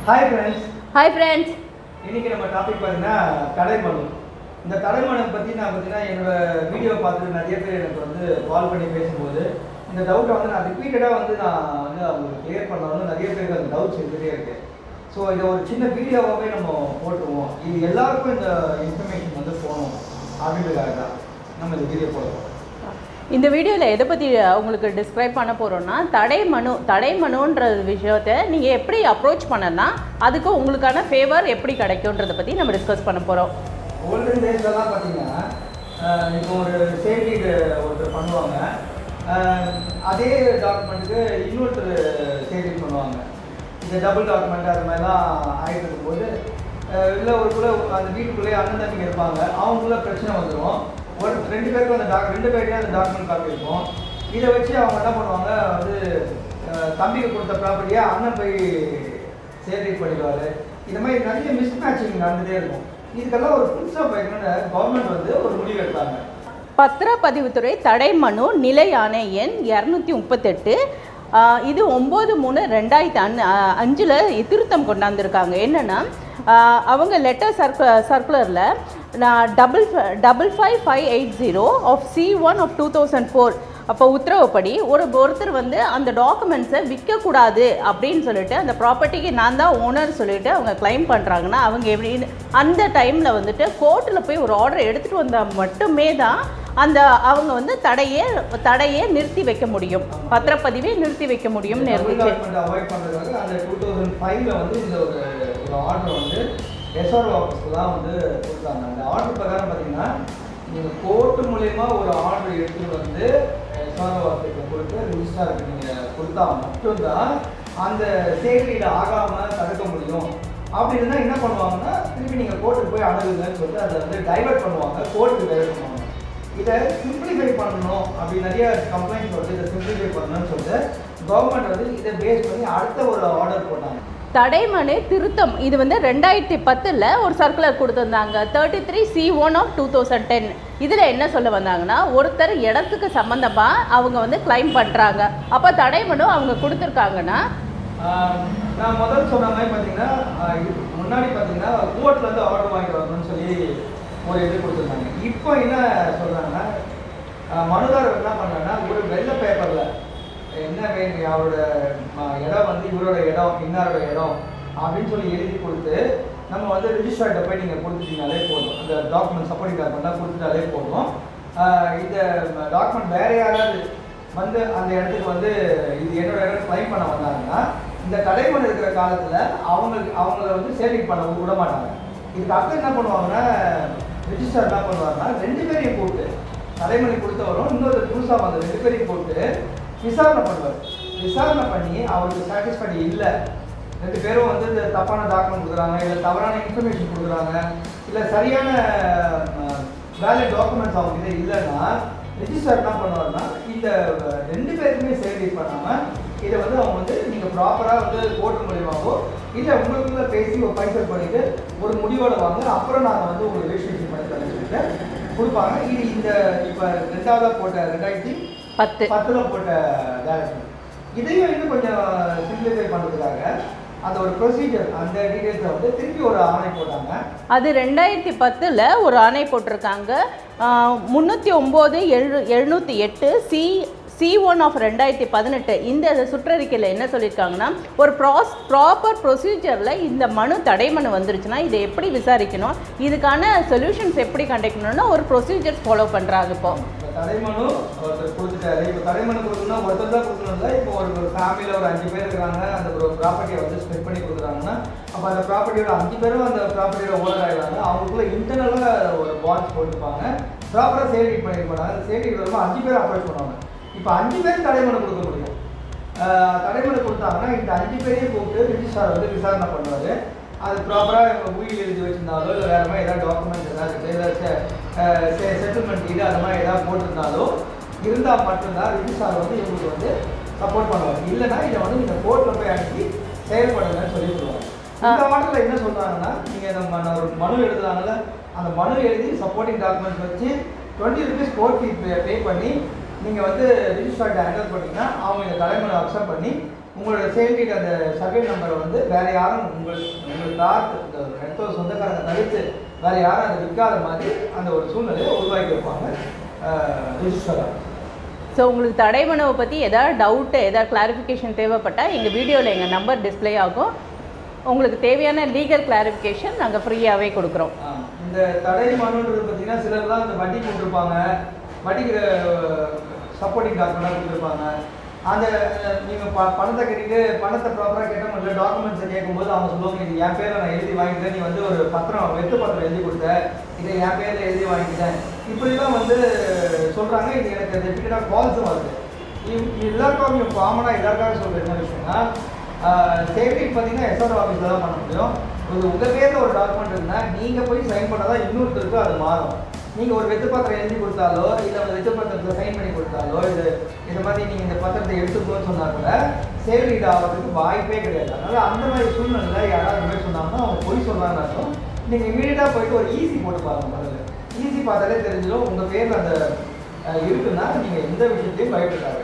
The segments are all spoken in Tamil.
Hi friends. Hi friends. இன்றைக்கி நம்ம டாபிக் பார்த்தீங்கன்னா தடைமனு. இந்த தடைமனை பற்றி நான் பார்த்தீங்கன்னா என்னோடய வீடியோ பார்த்துட்டு நிறைய பேர் எனக்கு வந்து கால் பண்ணி பேசும்போது இந்த டவுட்டை வந்து நான் ரிப்பீட்டடாக வந்து அவங்களுக்கு கிளியர் பண்ணணும்னு நிறைய பேருக்கு அந்த டவுட்ஸ் இருந்துகிட்டே இருக்குது. ஸோ இதை ஒரு சின்ன வீடியோவாகவே நம்ம போட்டுருவோம். இது எல்லாருக்கும் இந்த இன்ஃபர்மேஷன் வந்து போகணும் அப்படின்றதுக்காக தான் நம்ம இந்த வீடியோ போடுறோம். இந்த வீடியோவில் எதை பற்றி உங்களுக்கு டிஸ்கிரைப் பண்ண போகிறோன்னா தடைமனுன்ற விஷயத்தை நீங்கள் எப்படி அப்ரோச் பண்ணலாம், அதுக்கு உங்களுக்கான ஃபேவர் எப்படி கிடைக்குன்றதை பற்றி நம்ம டிஸ்கஸ் பண்ண போகிறோம். ஓல்டன் டேஸ்லலாம் பார்த்தீங்கன்னா இப்போ ஒரு சேல்டீடு ஒருத்தர் பண்ணுவாங்க, அதே டாக்குமெண்ட்டுக்கு இன்னொருத்தர் சேல்டீட் பண்ணுவாங்க. இந்த டபுள் டாக்குமெண்ட் அது மாதிரிலாம் ஆகிட்டு இருக்கும்போது இல்லை ஒருக்குள்ளே அந்த வீட்டுக்குள்ளேயே அண்ணன் தம்பிங்க இருப்பாங்க, அவங்களுக்குள்ள பிரச்சனை வந்துடும். ரெண்டு பேருக்கும் ரெண்டு பேருக்கே அந்த டாக்குமெண்ட் காப்பி இருக்கும். இதை வச்சு அவங்க என்ன பண்ணுவாங்க, வந்து தம்பிக்கு கொடுத்த ப்ராப்பர்ட்டியை அண்ணன் போய் சேல்டீட் பண்ணிடுவார். இந்த மாதிரி நிறைய மிஸ் மேட்சிங் நடந்துகிட்டே இருக்கும். இதுக்கெல்லாம் ஒரு புதுசாக வைக்கணும்னு கவர்மெண்ட் வந்து ஒரு முடிவு எடுத்தாங்க. பத்திரப்பதிவுத்துறை தடைமனு நிலை ஆணை எண் 238 இது 9/3/2005 திருத்தம் கொண்டாந்துருக்காங்க. என்னென்னா அவங்க லெட்டர் சர்க்குலரில் 55580 ஆஃப் C1 ஆஃப் 2004 அப்போ உத்தரவுப்படி ஒருத்தர் வந்து அந்த டாக்குமெண்ட்ஸை விற்கக்கூடாது அப்படின்னு சொல்லிட்டு அந்த ப்ராப்பர்ட்டிக்கு நான் தான் ஓனர் சொல்லிட்டு அவங்க கிளைம் பண்ணுறாங்கன்னா அவங்க எப்படின்னு அந்த டைமில் வந்துட்டு கோர்ட்டில் போய் ஒரு ஆர்டர் எடுத்துகிட்டு வந்தால் மட்டுமே தான் அவங்க வந்து தடையே நிறுத்தி வைக்க முடியும், பத்திரப்பதிவே நிறுத்தி வைக்க முடியும்னு இருந்துச்சு. அவாய்ட் பண்ணுறதுக்காக அந்த 2005 வந்து இந்த ஒரு ஆர்டர் வந்து எஸ்ஆர்ஓ ஆஃபீஸ்க்கு தான் வந்து கொடுத்தாங்க. அந்த ஆர்டர் பிரகாரம் பார்த்தீங்கன்னா நீங்கள் கோர்ட்டு மூலயமா ஒரு ஆர்டர் எடுத்துகிட்டு வந்து எஸ்ஆர்ஓ ஆஃபீஸில் கொடுத்து ரிஜிஸ்டாருக்கு நீங்கள் கொடுத்தா மட்டும்தான் அந்த சேல்டீடு ஆகாமல் தடுக்க முடியும். அப்படி இருந்தால் என்ன பண்ணுவாங்கன்னா திருப்பி நீங்கள் கோர்ட்டுக்கு போய் அணுகுங்கன்னு சொல்லிட்டு அதை வந்து டைவர்ட் பண்ணுவாங்க, கோர்ட்டுக்கு டைவர்ட் பண்ணுவாங்க. இதை சிம்பிளிஃபை பண்ணணும் அப்படி நிறைய கம்ப்ளைண்ட்ஸ் வந்து இதை சிம்பிளிஃபை பண்ணணும்னு சொல்லிட்டு கவர்மெண்ட் வந்து இதை பேஸ் பண்ணி அடுத்த ஒரு ஆர்டர் போட்டாங்க. தடைமனு திருத்தம் இது வந்து 2010 ஒரு சர்க்குலர் கொடுத்துருந்தாங்க, 33C1 ஆஃப் 2010. இதில் என்ன சொல்ல வந்தாங்கன்னா ஒருத்தர் இடத்துக்கு சம்மந்தமாக அவங்க வந்து கிளைம் பண்ணுறாங்க, அப்போ தடைமனு அவங்க கொடுத்துருக்காங்கன்னா நான் முதல் சொன்ன மாதிரி பார்த்தீங்கன்னா இதுக்கு முன்னாடி பார்த்தீங்கன்னா கோர்ட்லேருந்து ஆர்டர் வாங்கிட்டு வரணும்னு சொல்லி ஒரு இது கொடுத்துருந்தாங்க. இப்போ என்ன சொல்கிறாங்கன்னா மனுதாரர் என்ன பண்ணுறாங்கன்னா ஒரு வெள்ளை பேப்பரில் என்ன வேணும், அவரோட இடம் வந்து இவரோட இடம் இன்னாரோட இடம் அப்படின்னு சொல்லி எழுதி கொடுத்து நம்ம வந்து ரிஜிஸ்டர்கிட்ட போய் நீங்கள் கொடுத்துட்டீங்கனாலே போதும், அந்த டாக்குமெண்ட் சப்போர்ட்டிங் டாக்குமெண்ட்லாம் கொடுத்துட்டாலே போதும். இந்த டாக்குமெண்ட் வேறு யாராவது வந்து அந்த இடத்துக்கு வந்து இது என்னோட இடம் கிளைம் பண்ண வந்தாங்கன்னா இந்த தடைமனு இருக்கிற காலத்தில் அவங்கள வந்து சேல்டிங் பண்ண விட மாட்டாங்க. இதுக்கு அப்புறம் என்ன பண்ணுவாங்கன்னா ரிஜிஸ்டர் என்ன பண்ணுவாங்கன்னா ரெண்டு பேரையும் போட்டு தடைமனு கொடுத்தவரும் இன்னொரு புதுசாக வந்த ரெண்டு பேரையும் போட்டு விசாரணை பண்ணுவார். விசாரணை பண்ணி அவருக்கு சாட்டிஸ்ஃபைடு இல்லை, ரெண்டு பேரும் வந்து இந்த தப்பான டாக்குமெண்ட் கொடுக்குறாங்க, இல்லை தவறான இன்ஃபர்மேஷன் கொடுக்குறாங்க, இல்லை சரியான வேலிட் டாக்குமெண்ட்ஸ் அவங்ககிட்ட இல்லைன்னா ரிஜிஸ்டர் என்ன பண்ணுவார்னா இந்த ரெண்டு பேருக்குமே சேல்டீட் பண்ணாமல் இதை வந்து அவங்க வந்து நீங்கள் ப்ராப்பராக வந்து கோர்ட் மூலியமாகவோ இல்லை உங்களுக்குள்ள பேசி ஒரு பைசல் பண்ணிவிட்டு ஒரு முடிவோடு வாங்க, அப்புறம் நாங்கள் வந்து உங்களுக்கு ரெஜிஸ்ட்ரேஷன் பண்ணி தரச்சுட்டு கொடுப்பாங்க. இது இந்த இப்போ ரெண்டாவதாக போட்ட 2010 போட்ட டைரக்ஷன். இதையும் இன்னும் கொஞ்சம் சிம்பிளிஃபை பண்ணுறதுக்காக அந்த ஒரு ப்ரொசீஜர் அந்த டீட்டெயில்ஸை வந்து திருப்பி ஒரு ஆணை போட்டாங்க. அது 2010 ஒரு ஆணை போட்டிருக்காங்க. 309/708 C1 ஆஃப் 2018 இந்த சுற்றறிக்கையில் என்ன சொல்லியிருக்காங்கன்னா ஒரு ப்ராப்பர் ப்ரொசீஜரில் இந்த தடைமனு வந்துருச்சுன்னா இதை எப்படி விசாரிக்கணும், இதுக்கான சொல்யூஷன்ஸ் எப்படி கண்டக்டணும்னா ஒரு ப்ரொசீஜர்ஸ் ஃபாலோ பண்ணுறாங்க. இப்போ தடைமனு ஒருத்தர் கொடுத்துட்டாரு. இப்போ தடைமனு கொடுக்கணும்னா ஒருத்தர் தான் கொடுக்கணும்ல. இப்போ ஒரு ஃபேமிலியில் ஒரு 5 பேர் இருக்கிறாங்க, அந்த ஒரு ப்ராப்பர்ட்டியை வந்து ஸ்பெண்ட் பண்ணி கொடுக்குறாங்கன்னா அப்போ அந்த ப்ராப்பர்ட்டியோட 5 பேரும் அந்த ப்ராப்பர்ட்டியோட ஓனர் ஆகிடுறாங்க. அவங்களுக்குள்ள இன்டர்னலாக ஒரு பாண்ட்ஸ் போட்டுருப்பாங்க, ப்ராப்பராக சேல்டீட் பண்ணியிருப்பாங்க. அந்த சேல்டீட் வரும்போது 5 பேர் அப்ரோச் பண்ணுவாங்க. இப்போ 5 பேர் தடைமனு கொடுக்க முடியும். தடைமனு கொடுத்தாங்கன்னா இந்த 5 பேரையும் கூப்பிட்டு ரிஜிஸ்ட்ரார் வந்து விசாரணை பண்ணுவார். அது ப்ராப்பராக உயிர் எழுதி வச்சுருந்தாலோ இல்லை வேறு மாதிரி ஏதாவது டாக்குமெண்ட் ஏதாவது செட்டில்மெண்ட் இது அது மாதிரி ஏதாவது போட்டிருந்தாலோ இருந்தால் மட்டும்தான் ரிஜிஸ்ட்ரார் வந்து இவங்களுக்கு வந்து சப்போர்ட் பண்ணுவாங்க. இல்லைன்னா இதை வந்து நீங்கள் கோர்ட்டில் போய் அனுப்பி செயல்படுங்கன்னு சொல்லி சொல்லுவாங்க. இந்த மாடலில் என்ன சொல்கிறாங்கன்னா நீங்கள் நம்ம ஒரு மனு எழுதுனால அந்த மனு எழுதி சப்போர்ட்டிங் டாக்குமெண்ட்ஸ் வச்சு 20 rupees கோர்ட் ஃபீ பே பண்ணி நீங்கள் வந்து ரிஜிஸ்டர்ட் ஹேண்டல் பண்ணிங்கன்னா அவங்க இந்த தலைமுறை அக்செப்ட் பண்ணி உங்களோட சேல்டீட் அந்த சர்வே நம்பரை வந்து வேறு யாரும் உங்களுக்கு அடுத்த சொந்தக்காரங்க தவிர்த்து வேறு யாரும் அதை விற்காத மாதிரி அந்த ஒரு சூழ்நிலையை உருவாக்கி வைப்பாங்க ரிஜிஸ்டராக. ஸோ உங்களுக்கு தடைமனுவை பற்றி எதாவது டவுட்டு எதாவது கிளாரிஃபிகேஷன் தேவைப்பட்டால் எங்கள் வீடியோவில் எங்கள் நம்பர் டிஸ்பிளே ஆகும். உங்களுக்கு தேவையான லீகல் கிளாரிஃபிகேஷன் நாங்கள் ஃப்ரீயாகவே கொடுக்குறோம். இந்த தடை மனுன்றது பார்த்தீங்கன்னா சிலர்லாம் இந்த வட்டி கொடுத்துருப்பாங்க, வட்டிக்கு சப்போர்ட்டிங் டாக்குமெண்ட்டாக கொடுத்துருப்பாங்க. அந்த நீங்கள் பணத்தை கட்டிட்டு பணத்தை ப்ராப்பராக கட்ட முடியல டாக்குமெண்ட்ஸை கேட்கும்போது அவங்க சொல்லுவாங்க இது என் பேரில் நான் எழுதி வாங்கிட்டேன், நீ வந்து ஒரு பத்திரம் வெத்து பத்திரம் எழுதி கொடுத்த, இதை என் பேரில் எழுதி வாங்கிட்டேன், இப்படிலாம் வந்து சொல்கிறாங்க. இது எனக்கு ரெப்பிட்டடாக கால்ஸும் வருது. எல்லாருக்கும் காமனாக எல்லாருக்காக சொல்கிற என்ன விஷயம்னா சேஃப்டி பார்த்தீங்கன்னா எஸ்ஆர்ஓ ஆஃபீஸில் தான் பண்ண முடியும். உங்கள் பேரில் ஒரு டாக்குமெண்ட் இருந்தால் நீங்கள் போய் சைன் பண்ணால் தான் இன்னொருத்தருக்கு அது மாறும். நீங்கள் ஒரு வெத்து பத்திரம் எழுதி கொடுத்தாலோ இல்லை ஒரு வெத்து பத்திரத்தில் சைன் பண்ணி கொடுத்தாலோ இது மாதிரி நீங்கள் இந்த பத்திரத்தை எடுத்துக்கோன்னு சொன்னால் கூட சேல்ரீட் ஆகிறதுக்கு வாய்ப்பே கிடையாது. அதனால் அந்த மாதிரி சூழ்நிலையில் யாராவது போய் சொன்னாங்கன்னா அவங்க போய் சொல்கிறாங்கன்னு அர்த்தம். நீங்கள் இமீடியட்டாக போயிட்டு ஒரு ஈஸி போட்டு பாருங்க. முதல்ல ஈஸி பார்த்தாலே தெரிஞ்சிடும் உங்கள் பேரில் அந்த இருக்குன்னா நீங்கள் எந்த விஷயத்தையும் பயப்படாது.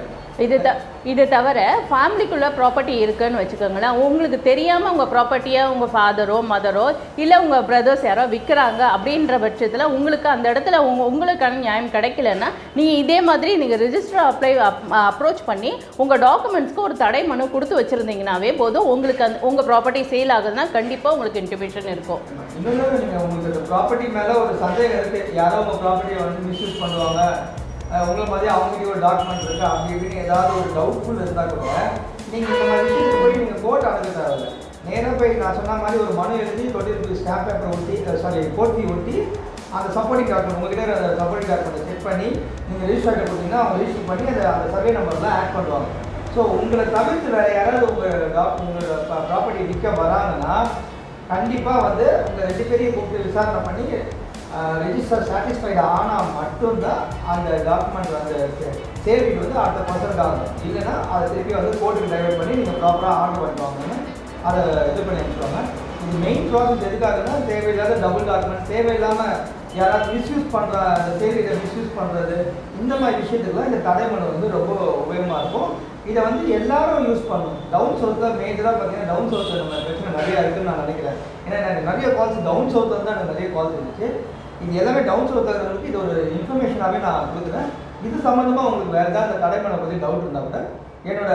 இது தவிர ஃபேமிலிக்குள்ளே ப்ராப்பர்ட்டி இருக்குதுன்னு வச்சுக்கோங்களேன், உங்களுக்கு தெரியாமல் உங்கள் ப்ராப்பர்ட்டியை உங்கள் ஃபாதரோ மதரோ இல்லை உங்கள் பிரதர்ஸ் யாரோ விற்கிறாங்க அப்படின்ற பட்சத்தில் உங்களுக்கு அந்த இடத்துல உங்களுக்கான நியாயம் கிடைக்கலன்னா நீங்கள் இதே மாதிரி நீங்கள் ரிஜிஸ்டர் அப்ரோச் பண்ணி உங்கள் டாக்குமெண்ட்ஸ்க்கு ஒரு தடை மனு கொடுத்து வச்சுருந்தீங்கன்னாவே போதும். உங்களுக்கு உங்கள் ப்ராப்பர்ட்டி சேல் ஆகுதுன்னா கண்டிப்பாக உங்களுக்கு இன்டிமேஷன் இருக்கும். இன்னொன்று நீங்கள் உங்களுக்கு ப்ராப்பர்ட்டி மேலே ஒரு சந்தேகம் இருக்குது, யாரோ உங்கள் ப்ராப்பர்ட்டியை வந்து மிஸ்யூஸ் பண்ணுவாங்க, உங்களை மாதிரி அவங்ககிட்ட ஒரு டாக்குமெண்ட் இருக்குது அப்படி இப்படின்னு ஏதாவது ஒரு டவுட்ஃபுல் இருந்தால் கூட நீங்கள் இந்த மாதிரி விஷயத்துக்கு போய் நீங்கள் கோர்ட் அணுக தேவையில்லை. நேராக போய் நான் சொன்ன மாதிரி ஒரு மனு எழுதி 20 ரூபீஸ் ஸ்டாம்ப் பேப்பர் ஒட்டி கோர்ட் ஃபீ ஒட்டி அந்த சப்போர்ட்டிங் டாக்குமெண்ட் உங்ககிட்ட அந்த சப்போர்ட்டிங் டாக்குமெண்ட்டை செக் பண்ணி நீங்கள் ரிஜிஸ்டர் கொடுத்தீங்கன்னா அவங்க ரிஜிஸ்டர் பண்ணி அந்த சர்வே நம்பர்லாம் ஆட் பண்ணுவாங்க. ஸோ உங்களை தவிர்த்து வேறு யாராவது உங்களோட ப்ராப்பர்ட்டி விற்க வராங்கன்னா கண்டிப்பாக வந்து உங்கள் 2 பேரையும் கூப்பிட்டு விசாரணை பண்ணி ரெஜிஸ்டர் சாட்டிஸ்ஃபைடு ஆனால் மட்டும்தான் அந்த டாக்குமெண்ட் அந்த சேல்ரீட் வந்து அடுத்த பர்சன்ட் ஆகும். இல்லைன்னா அதை திருப்பி வந்து கோர்ட்டுக்கு டைவர்ட் பண்ணி நீங்கள் ப்ராப்பராக ஆர்டர் பண்ணிட்டு அதை இது பண்ணி அனுப்பிச்சுவாங்க. இது மெயின் ப்ராசஸ் எதுக்காகனா தேவையில்லாத டபுள் டாக்குமெண்ட், தேவையில்லாமல் யாராவது மிஸ்யூஸ் பண்ணுற அந்த சேல்ரீட்டை மிஸ்யூஸ் பண்ணுறது, இந்த மாதிரி விஷயத்துக்குலாம் இந்த தடைமனு வந்து ரொம்ப உபயோகமாக இருக்கும். இதை வந்து எல்லாரும் யூஸ் பண்ணணும். டவுன் சவுத்தில் மேஜராக பார்த்தீங்கன்னா டவுன் சவுத்தில் நம்ம பிரச்சனை நிறையா இருக்குதுன்னு நான் நினைக்கிறேன். ஏன்னா எனக்கு நிறைய கால்ஸ் டவுன் சவுத்தில் தான் எனக்கு நிறைய கால்ஸ் இருந்துச்சு. இது எல்லாமே டவுன் சவுத்துறதுக்கு இது ஒரு இன்ஃபர்மேஷனாகவே நான் கொடுக்குறேன். இது சம்மந்தமாக உங்களுக்கு வேறு ஏதாவது அந்த தடைமனை பற்றி டவுட் இருந்தால் கூட என்னோட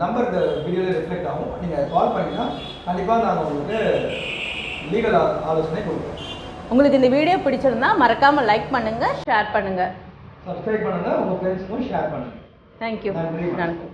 நம்பர் இந்த வீடியோவில் ரிஃப்ளெக்ட் ஆகும். நீங்கள் கால் பண்ணிங்கன்னா கண்டிப்பாக நான் உங்களுக்கு லீகல் ஆலோசனை கொடுக்குறேன். உங்களுக்கு இந்த வீடியோ பிடிச்சிருந்தா மறக்காமல் லைக் பண்ணுங்கள், ஷேர் பண்ணுங்கள், சப்ஸ்கிரைப் பண்ணுங்கள், உங்கள் ஃப்ரெண்ட்ஸுக்கும் ஷேர் பண்ணுங்கள். தேங்க்யூ. நன்றி.